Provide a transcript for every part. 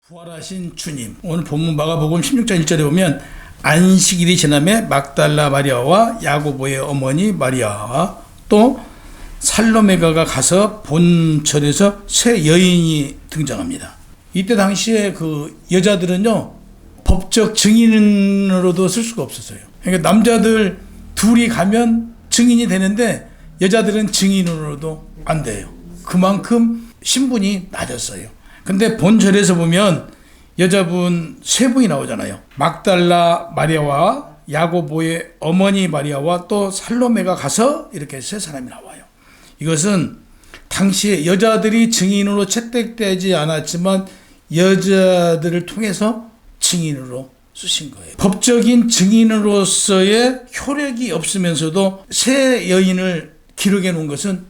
부활하신 주님. 오늘 본문 마가복음 16장 1절에 보면 안식일이 지남에 막달라 마리아와 야고보의 어머니 마리아와 또 살로메가가 가서 본절에서 세 여인이 등장합니다. 이때 당시에 그 여자들은요 법적 증인으로도 쓸 수가 없었어요. 그러니까 남자들 둘이 가면 증인이 되는데 여자들은 증인으로도 안 돼요. 그만큼 신분이 낮았어요. 근데 본절에서 보면 여자분 세 분이 나오잖아요. 막달라 마리아와 야고보의 어머니 마리아와 또 살로메가 가서 이렇게 세 사람이 나와요. 이것은 당시에 여자들이 증인으로 채택되지 않았지만 여자들을 통해서 증인으로 쓰신 거예요. 법적인 증인으로서의 효력이 없으면서도 세 여인을 기록해 놓은 것은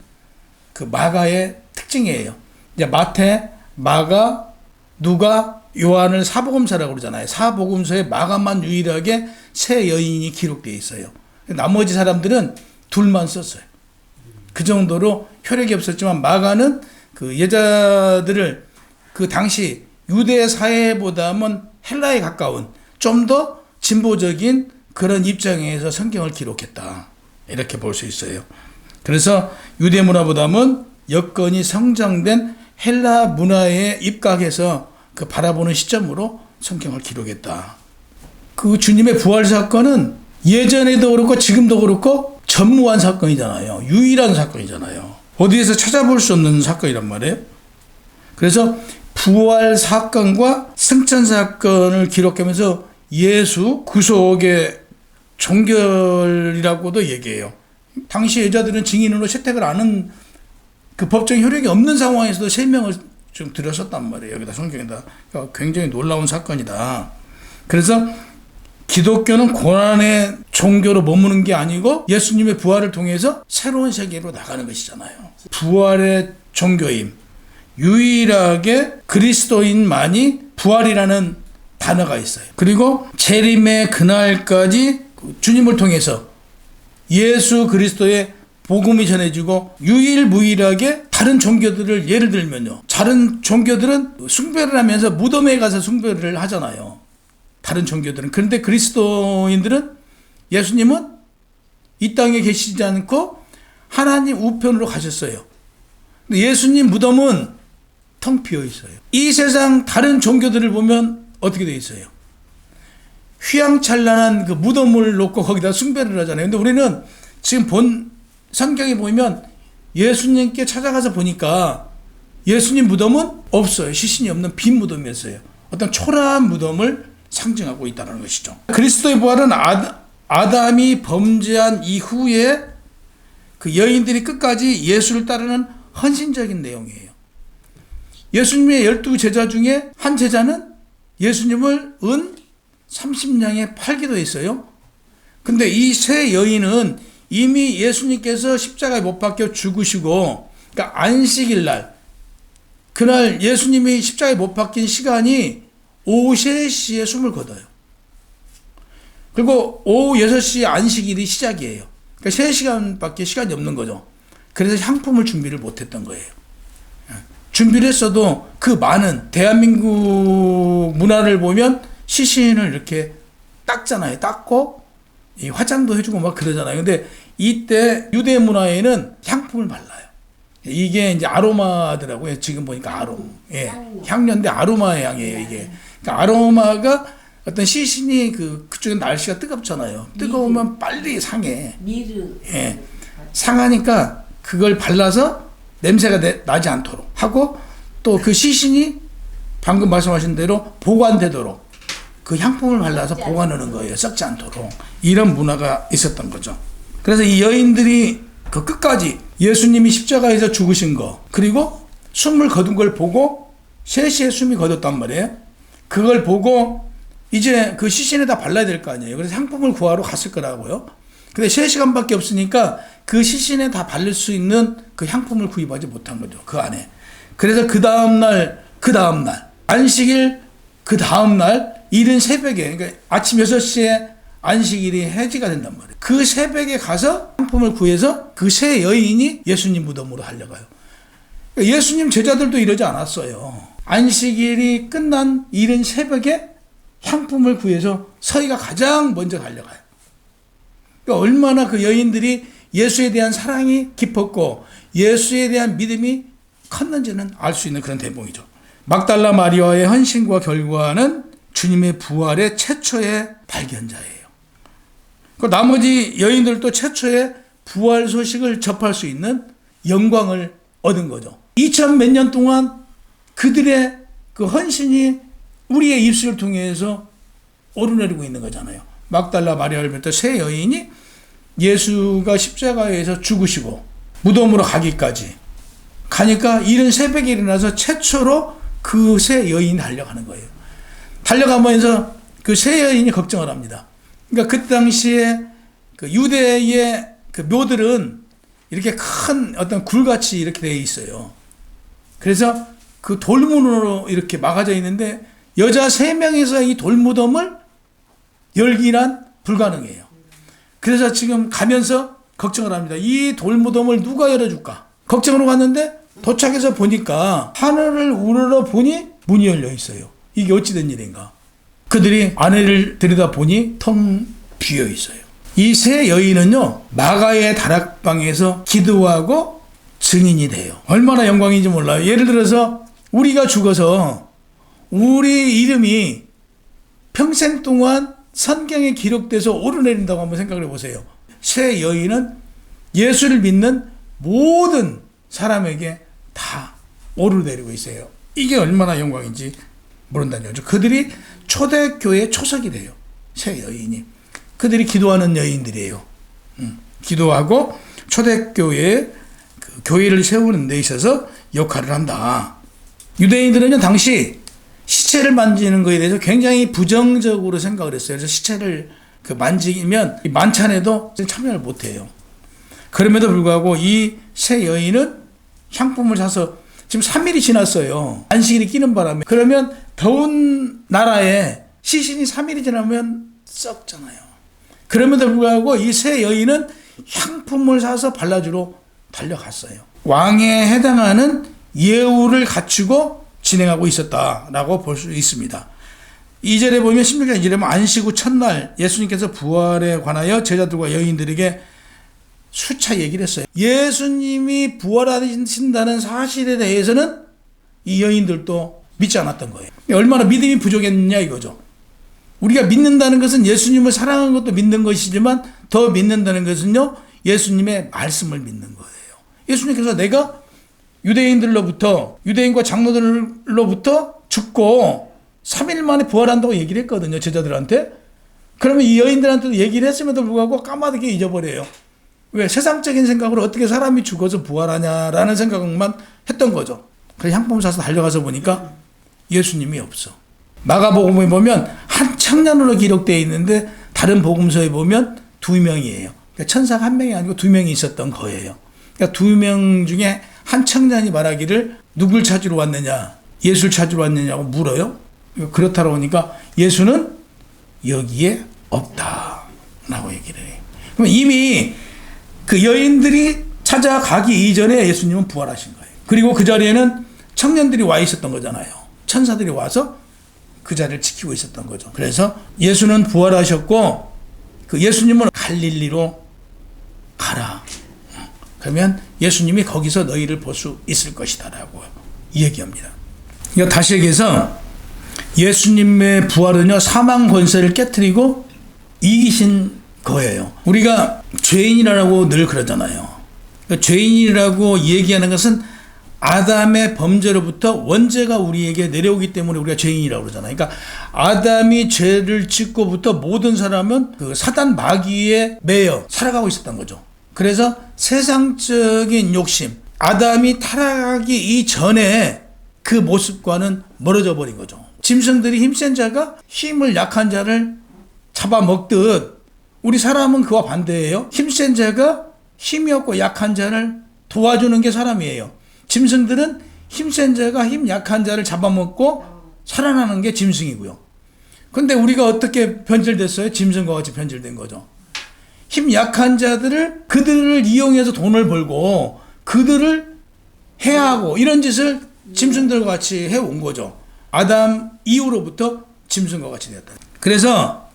그 마가의 특징이에요. 이제 마태, 마가, 누가, 요한을 사복음서라고 그러잖아요. 사복음서에 마가만 유일하게 세 여인이 기록되어 있어요. 나머지 사람들은 둘만 썼어요. 그 정도로 효력이 없었지만 마가는 그 여자들을 그 당시 유대 사회보다는 헬라에 가까운 좀 더 진보적인 그런 입장에서 성경을 기록했다. 이렇게 볼 수 있어요. 그래서 유대 문화보다는 여건이 성장된 헬라 문화에 입각해서 그 바라보는 시점으로 성경을 기록했다. 그 주님의 부활 사건은 예전에도 그렇고 지금도 그렇고 전무한 사건이잖아요. 유일한 사건이잖아요. 어디에서 찾아볼 수 없는 사건이란 말이에요. 그래서 부활 사건과 승천 사건을 기록하면서 예수 구속의 종결이라고도 얘기해요. 당시 여자들은 증인으로 채택을 안 한 그 법적 효력이 없는 상황에서도 세 명을 좀 들었었단 말이에요. 여기다 성경에다. 그러니까 굉장히 놀라운 사건이다. 그래서 기독교는 고난의 종교로 머무는 게 아니고 예수님의 부활을 통해서 새로운 세계로 나가는 것이잖아요. 부활의 종교임. 유일하게 그리스도인만이 부활이라는 단어가 있어요. 그리고 재림의 그날까지 주님을 통해서 예수 그리스도의 복음이 전해지고 유일무이하게 다른 종교들을 예를 들면요. 다른 종교들은 숭배를 하면서 무덤에 가서 숭배를 하잖아요. 다른 종교들은. 그런데 그리스도인들은 예수님은 이 땅에 계시지 않고 하나님 우편으로 가셨어요. 근데 예수님 무덤은 텅 비어 있어요. 이 세상 다른 종교들을 보면 어떻게 되어 있어요? 휘황찬란한 그 무덤을 놓고 거기다 숭배를 하잖아요. 근데 우리는 지금 본 성경에 보면 예수님께 찾아가서 보니까 예수님 무덤은 없어요. 시신이 없는 빈 무덤이었어요. 어떤 초라한 무덤을 상징하고 있다는 것이죠. 그리스도의 부활은 아담이 범죄한 이후에 그 여인들이 끝까지 예수를 따르는 헌신적인 내용이에요. 예수님의 12제자 중에 한 제자는 예수님을 은 30냥에 팔기도 했어요. 근데 이 세 여인은 이미 예수님께서 십자가에 못 박혀 죽으시고, 그러니까 안식일 날, 그날 예수님이 십자가에 못 박힌 시간이 오후 3시에 숨을 거둬요. 그리고 오후 6시에 안식일이 시작이에요. 그러니까 3시간밖에 시간이 없는 거죠. 그래서 향품을 준비를 못 했던 거예요. 준비를 했어도 그 많은 대한민국 문화를 보면 시신을 이렇게 닦잖아요. 닦고 화장도 해주고 막 그러잖아요. 근데 이때 유대 문화에는 향품을 발라요. 이게 이제 아로마더라고요. 지금 보니까 예, 향료인데 아로마의 향이에요, 이게. 그러니까 아로마가 어떤 시신이 그쪽에 날씨가 뜨겁잖아요. 뜨거우면 빨리 상해. 예. 상하니까 그걸 발라서 냄새가 나지 않도록 하고 또 그 시신이 방금 말씀하신 대로 보관되도록 그 향품을 발라서 보관하는 거예요. 썩지 않도록. 이런 문화가 있었던 거죠. 그래서 이 여인들이 그 끝까지 예수님이 십자가에서 죽으신 거, 그리고 숨을 거둔 걸 보고 3시에 숨이 거뒀단 말이에요. 그걸 보고 이제 그 시신에다 발라야 될 거 아니에요. 그래서 향품을 구하러 갔을 거라고요. 근데 3시간밖에 없으니까 그 시신에 다 바를 수 있는 그 향품을 구입하지 못한 거죠. 그 안에. 그래서 그 다음날, 안식일 그 다음날 이른 새벽에, 그러니까 아침 6시에 안식일이 해지가 된단 말이에요. 그 새벽에 가서 향품을 구해서 그 세 여인이 예수님 무덤으로 달려가요. 예수님 제자들도 이러지 않았어요. 안식일이 끝난 이른 새벽에 향품을 구해서 서희가 가장 먼저 달려가요. 그러니까 얼마나 그 여인들이 예수에 대한 사랑이 깊었고 예수에 대한 믿음이 컸는지는 알 수 있는 그런 대목이죠. 막달라 마리아의 헌신과 결과는 주님의 부활의 최초의 발견자예요. 그 나머지 여인들도 최초의 부활 소식을 접할 수 있는 영광을 얻은 거죠. 2000 몇 년 동안 그들의 그 헌신이 우리의 입술을 통해서 오르내리고 있는 거잖아요. 막달라 마리아를 비롯해 세 여인이 예수가 십자가에서 죽으시고 무덤으로 가기까지 가니까 이른 새벽에 일어나서 최초로 그 세 여인이 달려가는 거예요. 달려가면서 그 세 여인이 걱정을 합니다. 그러니까 그 당시에 그 유대의 그 묘들은 이렇게 큰 어떤 굴같이 이렇게 되어 있어요. 그래서 그 돌문으로 이렇게 막아져 있는데 여자 3명에서 이 돌무덤을 열기란 불가능해요. 그래서 지금 가면서 걱정을 합니다. 이 돌무덤을 누가 열어줄까? 걱정으로 갔는데 도착해서 보니까 하늘을 우러러 보니 문이 열려 있어요. 이게 어찌된 일인가? 그들이 안에를 들여다보니 텅 비어 있어요. 이 세 여인은요, 마가의 다락방에서 기도하고 증인이 돼요. 얼마나 영광인지 몰라요. 예를 들어서 우리가 죽어서 우리 이름이 평생 동안 성경에 기록돼서 오르내린다고 한번 생각을 해보세요. 세 여인은 예수를 믿는 모든 사람에게 다 오르내리고 있어요. 이게 얼마나 영광인지 모른다는 거죠. 그들이 초대교회 초석이 돼요. 세 여인이. 그들이 기도하는 여인들이에요. 기도하고 초대교회에 그 교회를 세우는 데 있어서 역할을 한다. 유대인들은요, 당시 시체를 만지는 것에 대해서 굉장히 부정적으로 생각을 했어요. 그래서 시체를 그 만지면 만찬에도 참여를 못해요. 그럼에도 불구하고 이 세 여인은 향품을 사서 지금 3일이 지났어요. 안식일이 끼는 바람에. 그러면 더운 나라에 시신이 3일이 지나면 썩잖아요. 그럼에도 불구하고 이 세 여인은 향품을 사서 발라주러 달려갔어요. 왕에 해당하는 예우를 갖추고 진행하고 있었다라고 볼 수 있습니다. 2절에 보면 16절 2절에 보면 안식 후 첫날 예수님께서 부활에 관하여 제자들과 여인들에게 수차 얘기를 했어요. 예수님이 부활하신다는 사실에 대해서는 이 여인들도 믿지 않았던 거예요. 얼마나 믿음이 부족했냐 이거죠. 우리가 믿는다는 것은 예수님을 사랑하는 것도 믿는 것이지만 더 믿는다는 것은요, 예수님의 말씀을 믿는 거예요. 예수님께서 내가 유대인들로부터, 유대인과 장로들로부터 죽고 3일 만에 부활한다고 얘기를 했거든요, 제자들한테. 그러면 이 여인들한테도 얘기를 했음에도 불구하고 까마득히 잊어버려요. 왜? 세상적인 생각으로 어떻게 사람이 죽어서 부활하냐라는 생각만 했던 거죠. 그래서 향품 사서 달려가서 보니까 예수님이 없어. 마가복음에 보면 한 청년으로 기록되어 있는데 다른 복음서에 보면 2명이에요. 그러니까 천사가 1명이 아니고 2명이 있었던 거예요. 그러니까 2명 중에 한 청년이 말하기를 누굴 찾으러 왔느냐, 예수를 찾으러 왔느냐고 물어요. 그렇다고 하니까 예수는 여기에 없다라고 얘기를 해요. 그럼 이미 그 여인들이 찾아가기 이전에 예수님은 부활하신 거예요. 그리고 그 자리에는 청년들이 와 있었던 거잖아요. 천사들이 와서 그 자리를 지키고 있었던 거죠. 그래서 예수는 부활하셨고 그 예수님은 갈릴리로 가라. 그러면 예수님이 거기서 너희를 볼 수 있을 것이다라고 얘기합니다. 그러니까 다시 얘기해서 예수님의 부활은요, 사망 권세를 깨트리고 이기신 거예요. 우리가 죄인이라고 늘 그러잖아요. 그러니까 죄인이라고 얘기하는 것은 아담의 범죄로부터 원죄가 우리에게 내려오기 때문에 우리가 죄인이라고 그러잖아요. 그러니까 아담이 죄를 짓고부터 모든 사람은 그 사단 마귀에 매여 살아가고 있었던 거죠. 그래서 세상적인 욕심, 아담이 타락하기 이전에 그 모습과는 멀어져 버린 거죠. 짐승들이 힘센 자가 힘을 약한 자를 잡아먹듯 우리 사람은 그와 반대예요. 힘센 자가 힘이 없고 약한 자를 도와주는 게 사람이에요. 짐승들은 힘센 자가 힘 약한 자를 잡아먹고 살아나는 게 짐승이고요. 근데 우리가 어떻게 변질됐어요? 짐승과 같이 변질된 거죠. 힘 약한 자들을, 그들을 이용해서 돈을 벌고 그들을 해하고 이런 짓을 짐승들과 같이 해온 거죠. 아담 이후로부터 짐승과 같이 되었다. 그래서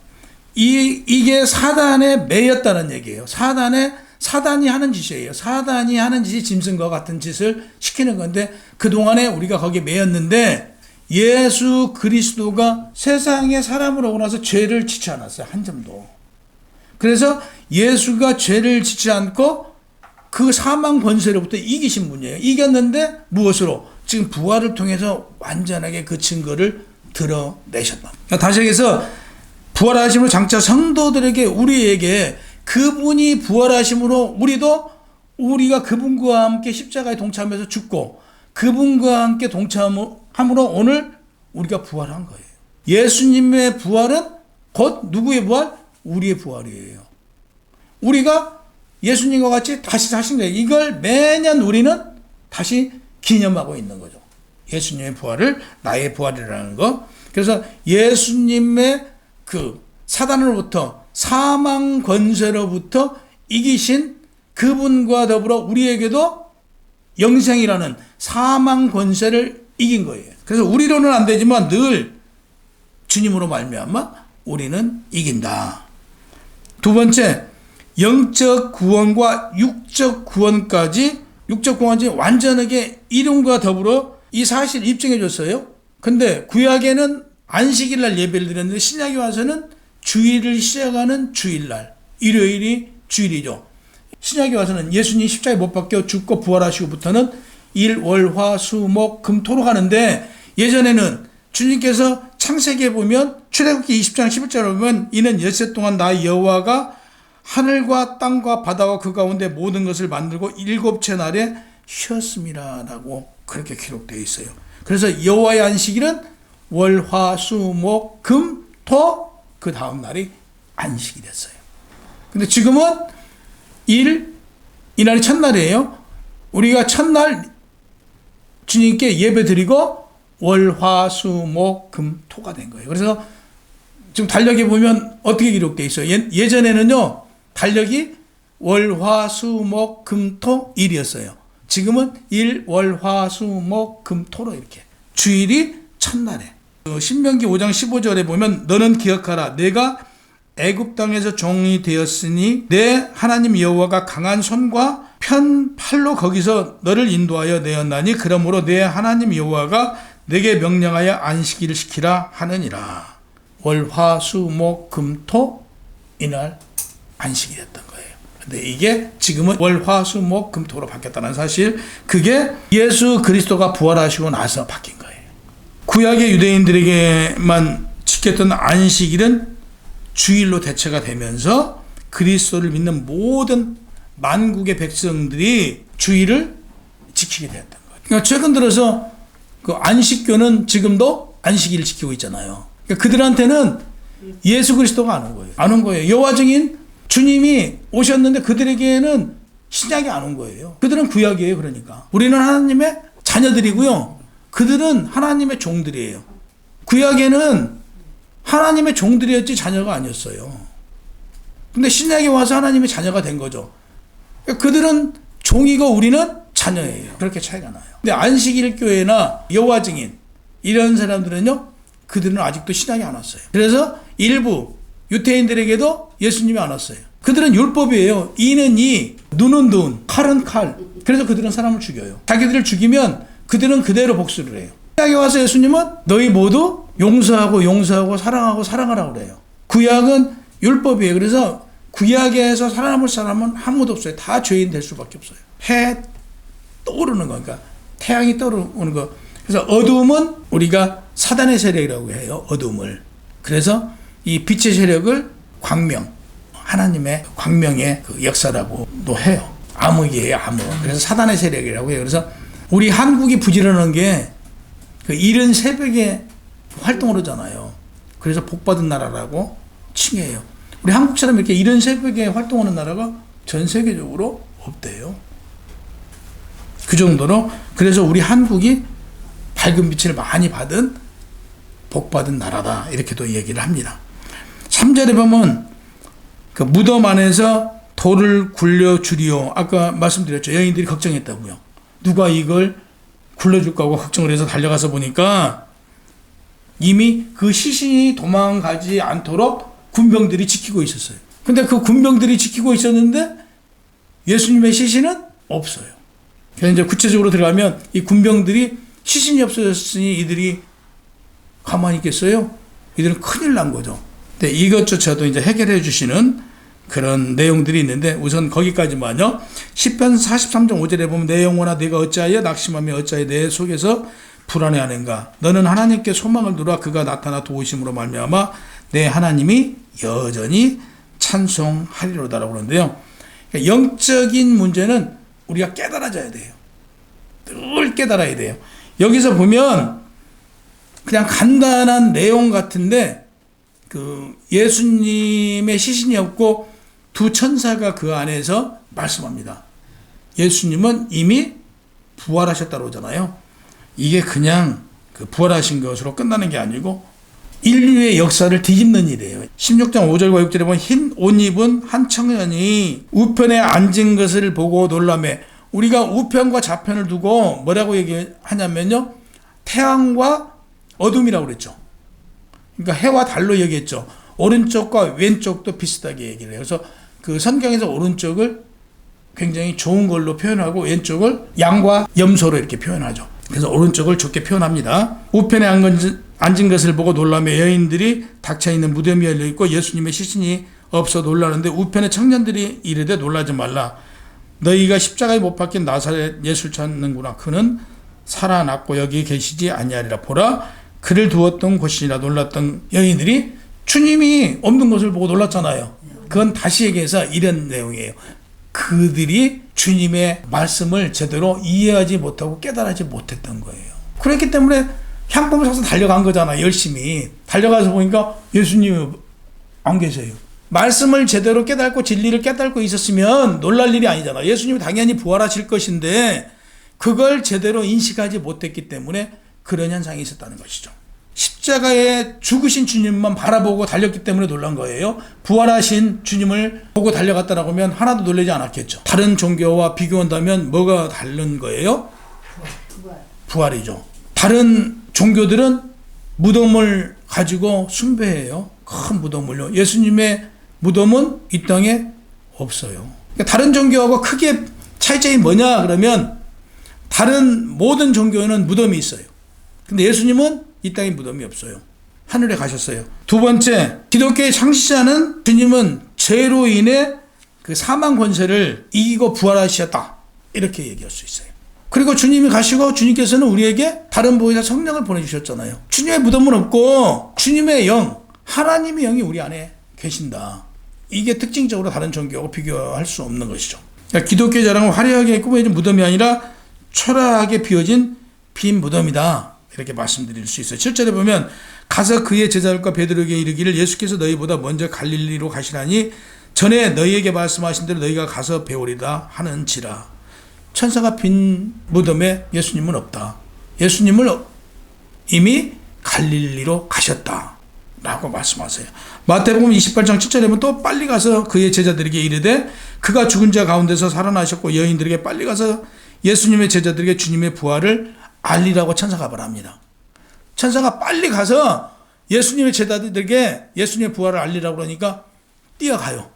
이게 사단에 매였다는 얘기예요. 사단이 하는 짓이에요. 사단이 하는 짓이 짐승과 같은 짓을 시키는 건데, 그동안에 우리가 거기에 매였는데, 예수 그리스도가 세상에 사람으로 오고 나서 죄를 짓지 않았어요. 한 점도. 그래서 예수가 죄를 짓지 않고 그 사망 권세로부터 이기신 분이에요. 이겼는데 무엇으로? 지금 부활을 통해서 완전하게 그 증거를 드러내셨다. 다시 얘기해서 부활하심으로 장차 성도들에게, 우리에게 그분이 부활하심으로 우리가 그분과 함께 십자가에 동참해서 죽고 그분과 함께 동참함으로 오늘 우리가 부활한 거예요. 예수님의 부활은 곧 누구의 부활? 우리의 부활이에요. 우리가 예수님과 같이 다시 사신 거예요. 이걸 매년 우리는 다시 기념하고 있는 거죠. 예수님의 부활을 나의 부활이라는 거. 그래서 예수님의 그 사단으로부터, 사망 권세로부터 이기신 그분과 더불어 우리에게도 영생이라는 사망 권세를 이긴 거예요. 그래서 우리로는 안 되지만 늘 주님으로 말미암아 우리는 이긴다. 두 번째, 영적 구원과 육적 구원까지, 육적 구원이 완전하게 이름과 더불어 이 사실을 입증해 줬어요. 근데 구약에는 안식일날 예배를 드렸는데 신약에 와서는 주일을 시작하는 주일날, 일요일이 주일이죠. 신약에 와서는 예수님 십자가에 못 박혀 죽고 부활하시고부터는 일, 월, 화, 수, 목, 금, 토로 가는데, 예전에는 주님께서 창세기에 보면 출애굽기 20장 11절에 보면 이는 엿새 동안 나 여호와가 하늘과 땅과 바다와 그 가운데 모든 것을 만들고 일곱째 날에 쉬었습니다 라고 그렇게 기록되어 있어요. 그래서 여호와의 안식일은 월, 화, 수, 목, 금, 토, 그 다음 날이 안식이 됐어요. 근데 지금은 이날이 첫날이에요. 우리가 첫날 주님께 예배 드리고 월, 화, 수, 목, 금, 토가 된 거예요. 그래서 지금 달력에 보면 어떻게 기록되어 있어요? 예전에는요, 달력이 월, 화, 수, 목, 금, 토, 일이었어요. 지금은 일, 월, 화, 수, 목, 금, 토로 이렇게. 주일이 첫날에. 신명기 5장 15절에 보면 너는 기억하라. 내가 애굽 땅에서 종이 되었으니 내 하나님 여호와가 강한 손과 편 팔로 거기서 너를 인도하여 내었나니 그러므로 내 하나님 여호와가 내게 명령하여 안식일을 시키라 하느니라. 월, 화, 수, 목, 금, 토 이날 안식이 됐던 거예요. 근데 이게 지금은 월, 화, 수, 목, 금, 토로 바뀌었다는 사실, 그게 예수 그리스도가 부활하시고 나서 바뀐 거예요. 구약의 유대인들에게만 지켰던 안식일은 주일로 대체가 되면서 그리스도를 믿는 모든 만국의 백성들이 주일을 지키게 되었던 거예요. 그러니까 최근 들어서 그 안식교는 지금도 안식일을 지키고 있잖아요. 그러니까 그들한테는 예수 그리스도가 안 온 거예요. 안 온 거예요. 여호와 증인 주님이 오셨는데 그들에게는 신약이 안 온 거예요. 그들은 구약이에요. 그러니까 우리는 하나님의 자녀들이고요. 그들은 하나님의 종들이에요. 구약에는 하나님의 종들이었지 자녀가 아니었어요. 근데 신약에 와서 하나님의 자녀가 된 거죠. 그들은 종이고 우리는 자녀예요. 그렇게 차이가 나요. 근데 안식일 교회나 여호와 증인 이런 사람들은요, 그들은 아직도 신약이 안 왔어요. 그래서 일부 유태인들에게도 예수님이 안 왔어요. 그들은 율법이에요. 이는 이, 눈은 눈, 칼은 칼. 그래서 그들은 사람을 죽여요. 자기들을 죽이면 그들은 그대로 복수를 해요. 신약에 와서 예수님은 너희 모두 용서하고 사랑하라고 그래요. 구약은 율법이에요. 그래서 구약에서 살아남을 사람은 아무도 없어요. 다 죄인 될 수밖에 없어요. 해 떠오르는 거니까 태양이 떠오르는 거. 그래서 어둠은 우리가 사단의 세력이라고 해요. 어둠을. 그래서 이 빛의 세력을 광명, 하나님의 광명의 그 역사라고도 해요. 암흑이에요, 암흑. 그래서 사단의 세력이라고 해요. 그래서 우리 한국이 부지런한 게 그 이른 새벽에 활동을 하잖아요. 그래서 복받은 나라라고 칭해요. 우리 한국 사람이 이렇게 이른 새벽에 활동하는 나라가 전 세계적으로 없대요. 그 정도로. 그래서 우리 한국이 밝은 빛을 많이 받은 복받은 나라다, 이렇게도 얘기를 합니다. 3절에 보면 그 무덤 안에서 돌을 굴려 주리오. 아까 말씀드렸죠. 여인들이 걱정했다고요. 누가 이걸 굴러줄 거고 걱정을 해서 달려가서 보니까 이미 그 시신이 도망가지 않도록 군병들이 지키고 있었어요. 근데 그 군병들이 지키고 있었는데 예수님의 시신은 없어요. 그래서 이제 구체적으로 들어가면 이 군병들이 시신이 없어졌으니 이들이 가만히 있겠어요? 이들은 큰일 난 거죠. 근데 이것조차도 이제 해결해 주시는 그런 내용들이 있는데 우선 거기까지만요. 시편 43장 5절에 보면 내 영혼아 네가 어찌하여 낙심하며 어찌하여 내 속에서 불안해하는가. 너는 하나님께 소망을 두라. 그가 나타나 도우심으로 말미암아 내 하나님이 여전히 찬송하리로다라고 그러는데요. 그러니까 영적인 문제는 우리가 깨달아져야 돼요. 늘 깨달아야 돼요. 여기서 보면 그냥 간단한 내용 같은데 그 예수님의 시신이 없고 두 천사가 그 안에서 말씀합니다. 예수님은 이미 부활하셨다고 하잖아요. 이게 그냥 그 부활하신 것으로 끝나는 게 아니고 인류의 역사를 뒤집는 일이에요. 16장 5절과 6절에 보면 흰 옷 입은 한 청년이 우편에 앉은 것을 보고 놀라매. 우리가 우편과 좌편을 두고 뭐라고 얘기하냐면요. 태양과 어둠이라고 그랬죠. 그러니까 해와 달로 얘기했죠. 오른쪽과 왼쪽도 비슷하게 얘기를 해요. 그래서 그 성경에서 오른쪽을 굉장히 좋은 걸로 표현하고 왼쪽을 양과 염소로 이렇게 표현하죠. 그래서 오른쪽을 좋게 표현합니다. 우편에 앉은 것을 보고 놀라며 여인들이 닥쳐있는 무덤이 열려있고 예수님의 시신이 없어 놀라는데 우편의 청년들이 이르되 놀라지 말라. 너희가 십자가에 못 박힌 나사렛 예수를 찾는구나. 그는 살아났고 여기 계시지 아니하리라. 보라 그를 두었던 곳이라. 놀랐던 여인들이 주님이 없는 것을 보고 놀랐잖아요. 그건 다시 얘기해서 이런 내용이에요. 그들이 주님의 말씀을 제대로 이해하지 못하고 깨달지 못했던 거예요. 그렇기 때문에 향품을 사서 달려간 거잖아. 열심히 달려가서 보니까 예수님이 안 계세요. 말씀을 제대로 깨닫고 진리를 깨닫고 있었으면 놀랄 일이 아니잖아. 예수님이 당연히 부활하실 것인데 그걸 제대로 인식하지 못했기 때문에 그런 현상이 있었다는 것이죠. 십자가에 죽으신 주님만 바라보고 달렸기 때문에 놀란 거예요. 부활하신 주님을 보고 달려갔다라고 하면 하나도 놀라지 않았겠죠. 다른 종교와 비교한다면 뭐가 다른 거예요? 부활이죠. 다른 종교들은 무덤을 가지고 숭배해요. 큰 무덤을요. 예수님의 무덤은 이 땅에 없어요. 그러니까 다른 종교하고 크게 차이점이 뭐냐 그러면 다른 모든 종교에는 무덤이 있어요. 근데 예수님은 이 땅에 무덤이 없어요. 하늘에 가셨어요. 두 번째, 기독교의 창시자는 주님은 죄로 인해 그 사망 권세를 이기고 부활하셨다. 이렇게 얘기할 수 있어요. 그리고 주님이 가시고 주님께서는 우리에게 다른 보혜사 성령을 보내주셨잖아요. 주님의 무덤은 없고 주님의 영, 하나님의 영이 우리 안에 계신다. 이게 특징적으로 다른 종교하고 비교할 수 없는 것이죠. 그러니까 기독교의 자랑은 화려하게 꾸며진 무덤이 아니라 초라하게 비워진 빈 무덤이다. 이렇게 말씀드릴 수 있어요. 7절에 보면 가서 그의 제자들과 베드로에게 이르기를 예수께서 너희보다 먼저 갈릴리로 가시라니 전에 너희에게 말씀하신 대로 너희가 가서 배우리다 하는지라. 천사가 빈 무덤에 예수님은 없다. 예수님은 이미 갈릴리로 가셨다 라고 말씀하세요. 마태복음 28장 7절에 보면 또 빨리 가서 그의 제자들에게 이르되 그가 죽은 자 가운데서 살아나셨고 여인들에게 빨리 가서 예수님의 제자들에게 주님의 부활을 알리라고 천사가 말합니다. 천사가 빨리 가서 예수님의 제자들에게 예수님의 부활을 알리라고 그러니까 뛰어가요.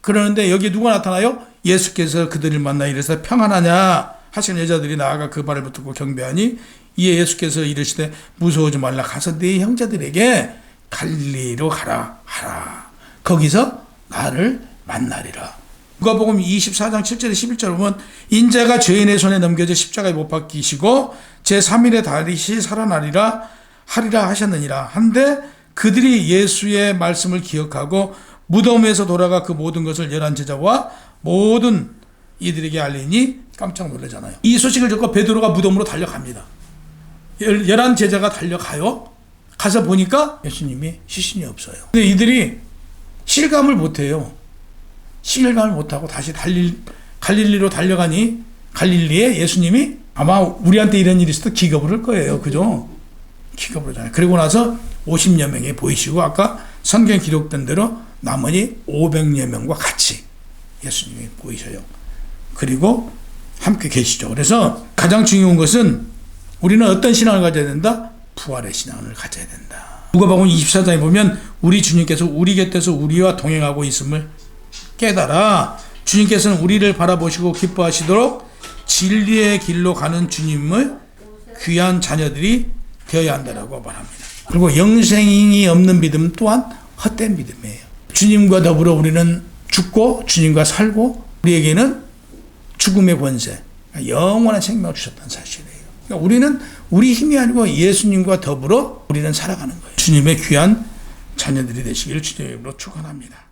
그러는데 여기 누가 나타나요? 예수께서 그들을 만나 이르시되 평안하냐 하시는 여자들이 나아가 그 발을 붙들고 경배하니 이에 예수께서 이르시되 무서워하지 말라. 가서 네 형제들에게 갈릴리로 가라 하라. 거기서 나를 만나리라. 누가복음 24장 7절에 11절에 보면 인자가 죄인의 손에 넘겨져 십자가에 못 박히시고 제3일에 다시 살아나리라 하리라 하셨느니라. 한데 그들이 예수의 말씀을 기억하고 무덤에서 돌아가 그 모든 것을 11 제자와 모든 이들에게 알리니 깜짝 놀라잖아요. 이 소식을 듣고 베드로가 무덤으로 달려갑니다. 11 제자가 달려가요. 가서 보니까 예수님이 시신이 없어요. 근데 이들이 실감을 못해요. 실감을 못하고 다시 갈릴리로 달려가니 갈릴리에 예수님이 아마 우리한테 이런 일이 있어도 기겁을 할 거예요. 그죠? 기겁을 하잖아요. 그리고 나서 50여 명이 보이시고 아까 성경에 기록된 대로 나머지 500여 명과 같이 예수님이 보이셔요. 그리고 함께 계시죠. 그래서 가장 중요한 것은 우리는 어떤 신앙을 가져야 된다? 부활의 신앙을 가져야 된다. 누가복음 24장에 보면 우리 주님께서 우리 곁에서 우리와 동행하고 있음을 깨달아 주님께서는 우리를 바라보시고 기뻐하시도록 진리의 길로 가는 주님을 귀한 자녀들이 되어야 한다라고 말합니다. 그리고 영생이 없는 믿음 또한 헛된 믿음이에요. 주님과 더불어 우리는 죽고 주님과 살고 우리에게는 죽음의 권세, 영원한 생명을 주셨다는 사실이에요. 그러니까 우리는 우리 힘이 아니고 예수님과 더불어 우리는 살아가는 거예요. 주님의 귀한 자녀들이 되시기를 주님으로 축원합니다.